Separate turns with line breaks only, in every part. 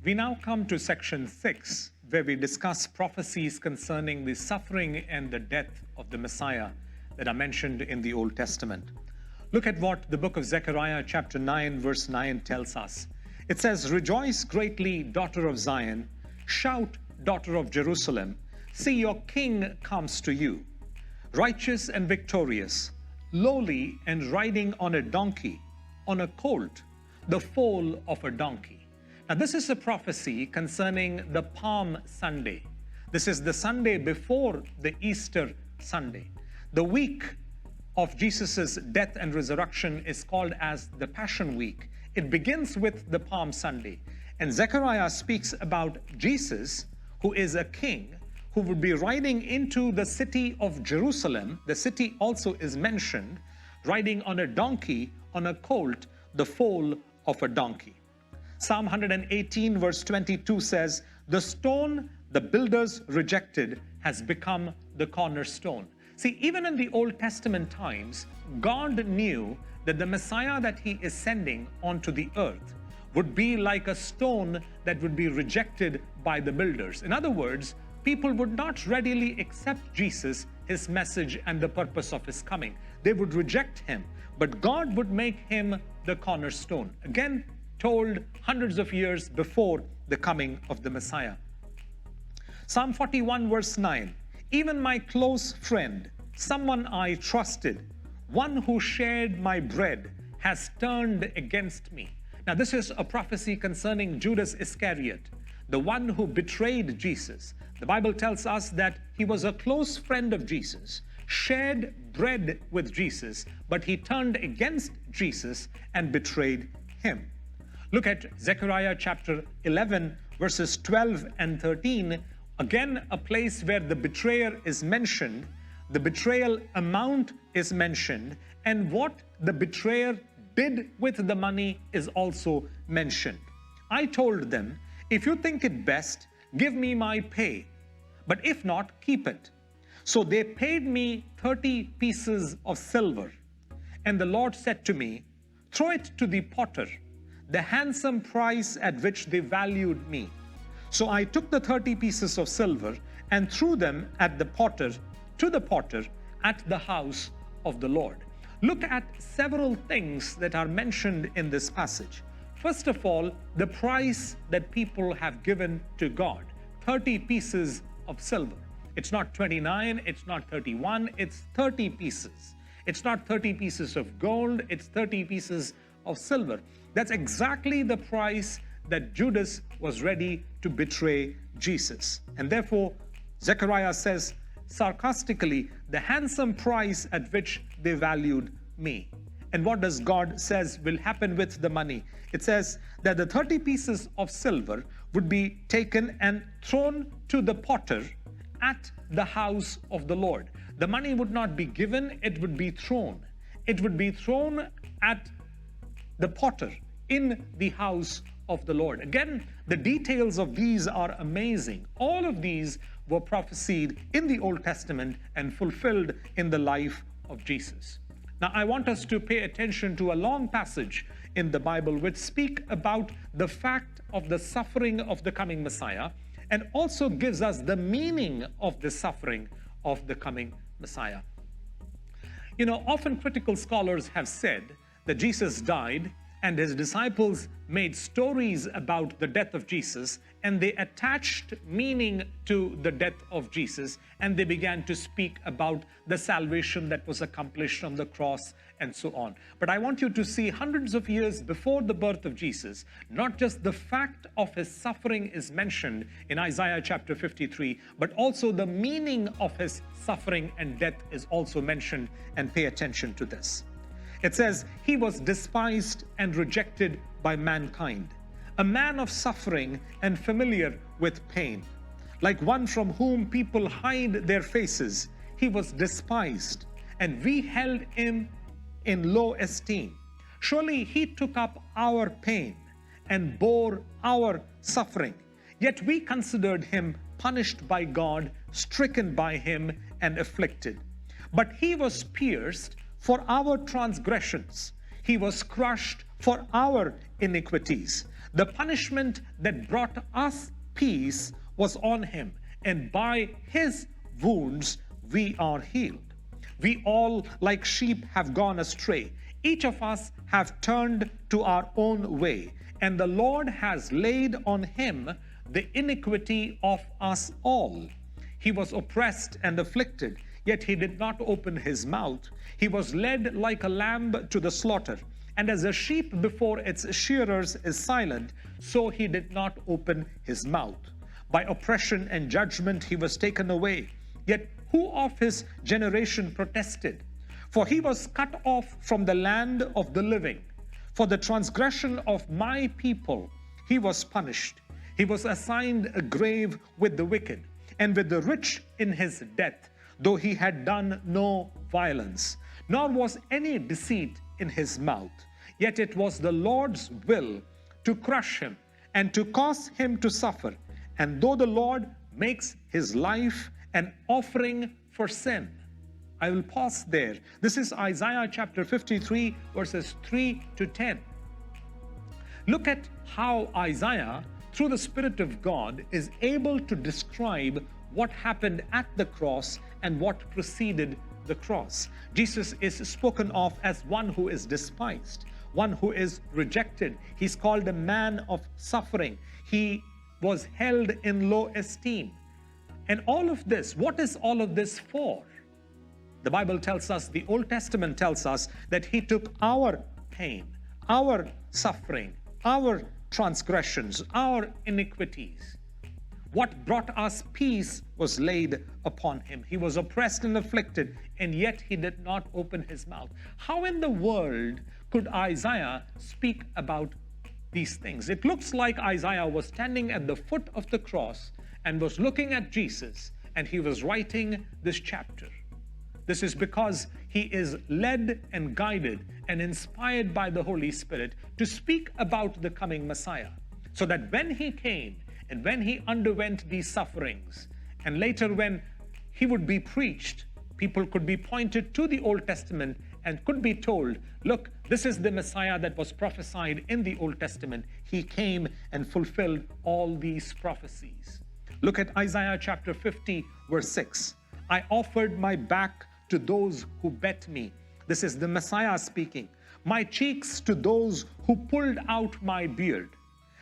We now come to section 6, where we discuss prophecies concerning the suffering and the death of the Messiah that are mentioned in the Old Testament. Look at what the book of Zechariah chapter 9 verse 9 tells us. It says, "Rejoice greatly, daughter of Zion. Shout, daughter of Jerusalem. See, your king comes to you, righteous and victorious, lowly and riding on a donkey, on a colt, the foal of a donkey." Now, this is a prophecy concerning the Palm Sunday. This is the Sunday before the Easter Sunday. The week of Jesus' death and resurrection is called as the Passion Week. It begins with the Palm Sunday. And Zechariah speaks about Jesus, who is a king, who would be riding into the city of Jerusalem. The city also is mentioned, riding on a donkey, on a colt, the foal of a donkey. Psalm 118 verse 22 says, "The stone the builders rejected has become the cornerstone." See, even in the Old Testament times, God knew that the Messiah that he is sending onto the earth would be like a stone that would be rejected by the builders. In other words, people would not readily accept Jesus, his message, and the purpose of his coming. They would reject him, but God would make him the cornerstone. Again, told hundreds of years before the coming of the Messiah. Psalm 41 verse 9, "Even my close friend, someone I trusted, one who shared my bread, has turned against me." Now, this is a prophecy concerning Judas Iscariot, the one who betrayed Jesus. The Bible tells us that he was a close friend of Jesus, shared bread with Jesus, but he turned against Jesus and betrayed him. Look at Zechariah chapter 11, verses 12 and 13. Again, a place where the betrayer is mentioned, the betrayal amount is mentioned, and what the betrayer did with the money is also mentioned. "I told them, if you think it best, give me my pay, but if not, keep it. So they paid me 30 pieces of silver. And the Lord said to me, throw it to the potter, the handsome price at which they valued me. So I took the 30 pieces of silver and threw them at the potter, to the potter at the house of the Lord." Look at several things that are mentioned in this passage. First of all, the price that people have given to God, 30 pieces of silver. It's not 29, it's not 31, it's 30 pieces. It's not 30 pieces of gold, it's 30 pieces of silver. That's exactly the price that Judas was ready to betray Jesus. And therefore, Zechariah says sarcastically, "the handsome price at which they valued me." And what does God says will happen with the money? It says that the 30 pieces of silver would be taken and thrown to the potter at the house of the Lord. The money would not be given, it would be thrown. It would be thrown at the potter in the house of the Lord. Again, the details of these are amazing. All of these were prophesied in the Old Testament and fulfilled in the life of Jesus. Now, I want us to pay attention to a long passage in the Bible which speak about the fact of the suffering of the coming Messiah, and also gives us the meaning of the suffering of the coming Messiah. You know, often critical scholars have said that Jesus died and his disciples made stories about the death of Jesus, and they attached meaning to the death of Jesus, and they began to speak about the salvation that was accomplished on the cross and so on. But I want you to see hundreds of years before the birth of Jesus, not just the fact of his suffering is mentioned in Isaiah chapter 53, but also the meaning of his suffering and death is also mentioned, and pay attention to this. It says, "He was despised and rejected by mankind, a man of suffering and familiar with pain. Like one from whom people hide their faces, he was despised, and we held him in low esteem. Surely he took up our pain and bore our suffering. Yet we considered him punished by God, stricken by him, and afflicted. But he was pierced for our transgressions. He was crushed for our iniquities. The punishment that brought us peace was on him, and by his wounds we are healed. We all, like sheep, have gone astray. Each of us have turned to our own way, and the Lord has laid on him the iniquity of us all. He was oppressed and afflicted, yet he did not open his mouth. He was led like a lamb to the slaughter, and as a sheep before its shearers is silent, so he did not open his mouth. By oppression and judgment he was taken away. Yet who of his generation protested? For he was cut off from the land of the living. For the transgression of my people he was punished. He was assigned a grave with the wicked, and with the rich in his death, though he had done no violence, nor was any deceit in his mouth. Yet it was the Lord's will to crush him and to cause him to suffer. And though the Lord makes his life an offering for sin. I will pause there. This is Isaiah chapter 53, verses 3 to 10. Look at how Isaiah, through the Spirit of God, is able to describe what happened at the cross and what preceded the cross. Jesus is spoken of as one who is despised, one who is rejected. He's called a man of suffering. He was held in low esteem. And all of this, what is all of this for? The Bible tells us, the Old Testament tells us that he took our pain, our suffering, our transgressions, our iniquities. What brought us peace was laid upon him. He was oppressed and afflicted, and yet he did not open his mouth. How in the world could Isaiah speak about these things? It looks like Isaiah was standing at the foot of the cross and was looking at Jesus, and he was writing this chapter. This is because he is led and guided and inspired by the Holy Spirit to speak about the coming Messiah, so that when he came and when he underwent these sufferings, and later when he would be preached, people could be pointed to the Old Testament and could be told, look, this is the Messiah that was prophesied in the Old Testament. He came and fulfilled all these prophecies. Look at Isaiah chapter 50, verse 6. I offered my back to those who bet me. This is the Messiah speaking. My cheeks to those who pulled out my beard.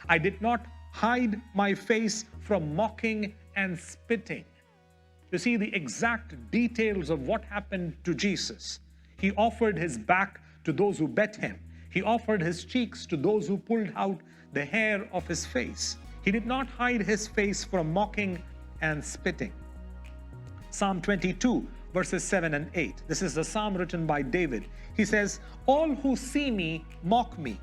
I did not hide my face from mocking and spitting. You see the exact details of what happened to Jesus. He offered his back to those who bet him. He offered his cheeks to those who pulled out the hair of his face. He did not hide his face from mocking and spitting. Psalm 22, verses 7 and 8. This is the psalm written by David. He says, all who see me mock me.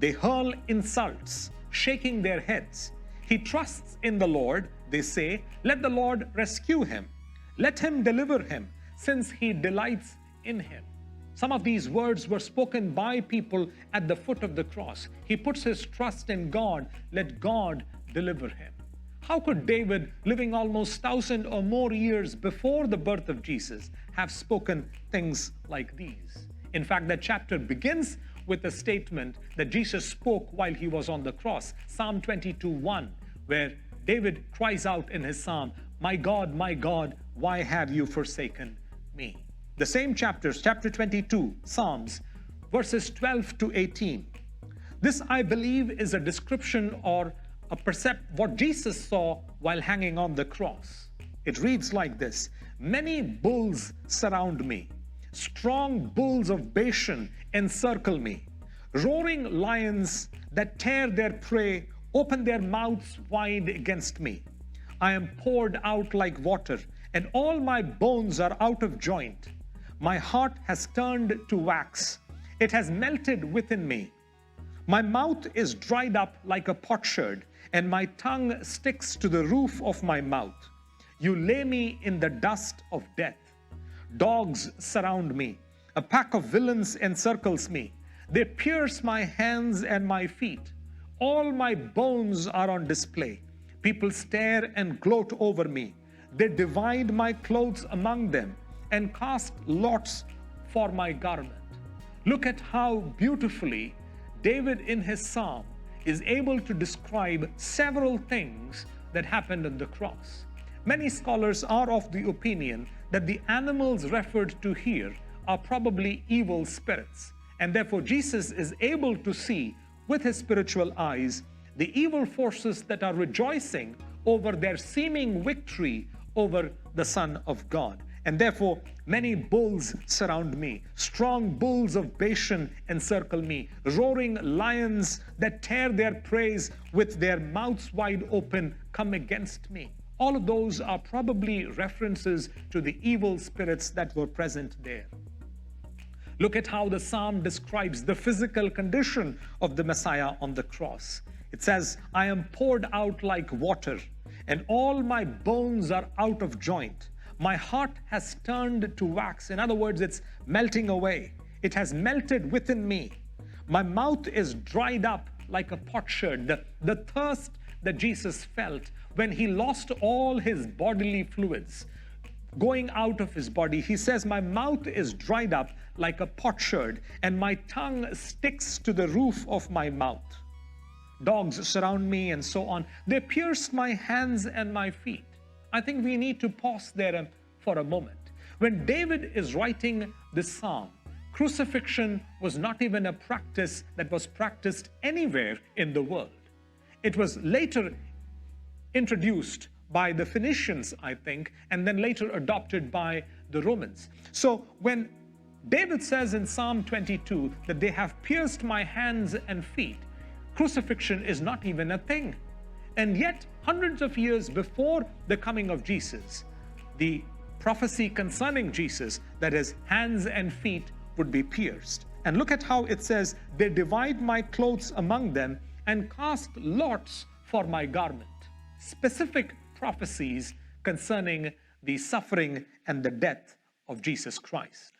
They hurl insults, shaking their heads. He trusts in the Lord. They say, let the Lord rescue him. Let him deliver him, since he delights in him. Some of these words were spoken by people at the foot of the cross. He puts his trust in God. Let God deliver him. How could David, living almost 1,000 or more years before the birth of Jesus, have spoken things like these? In fact, that chapter begins with a statement that Jesus spoke while he was on the cross. Psalm 22:1, where David cries out in his psalm, my God, why have you forsaken me? The same chapters, chapter 22, Psalms, verses 12 to 18. This, I believe, is a description or what Jesus saw while hanging on the cross. It reads like this: many bulls surround me. Strong bulls of Bashan encircle me. Roaring lions that tear their prey open their mouths wide against me. I am poured out like water, and all my bones are out of joint. My heart has turned to wax. It has melted within me. My mouth is dried up like a potsherd, and my tongue sticks to the roof of my mouth. You lay me in the dust of death. Dogs surround me. A pack of villains encircles me. They pierce my hands and my feet. All my bones are on display. People stare and gloat over me. They divide my clothes among them and cast lots for my garment. Look at how beautifully David in his psalm is able to describe several things that happened on the cross. Many scholars are of the opinion that the animals referred to here are probably evil spirits, and therefore Jesus is able to see with his spiritual eyes the evil forces that are rejoicing over their seeming victory over the Son of God. And therefore, many bulls surround me. Strong bulls of Bashan encircle me. Roaring lions that tear their prey with their mouths wide open come against me. All of those are probably references to the evil spirits that were present there. Look at how the psalm describes the physical condition of the Messiah on the cross. It says, I am poured out like water, and all my bones are out of joint. My heart has turned to wax. In other words, it's melting away. It has melted within me. My mouth is dried up like a potsherd. The thirst that Jesus felt when he lost all his bodily fluids going out of his body. He says, my mouth is dried up like a potsherd, and my tongue sticks to the roof of my mouth. Dogs surround me and so on. They pierced my hands and my feet. I think we need to pause there for a moment. When David is writing this psalm, crucifixion was not even a practice that was practiced anywhere in the world. It was later introduced by the Phoenicians, I think, and then later adopted by the Romans. So when David says in Psalm 22 that they have pierced my hands and feet, crucifixion is not even a thing. And yet, hundreds of years before the coming of Jesus, the prophecy concerning Jesus, that his hands and feet would be pierced. And look at how it says, they divide my clothes among them and cast lots for my garment. Specific prophecies concerning the suffering and the death of Jesus Christ.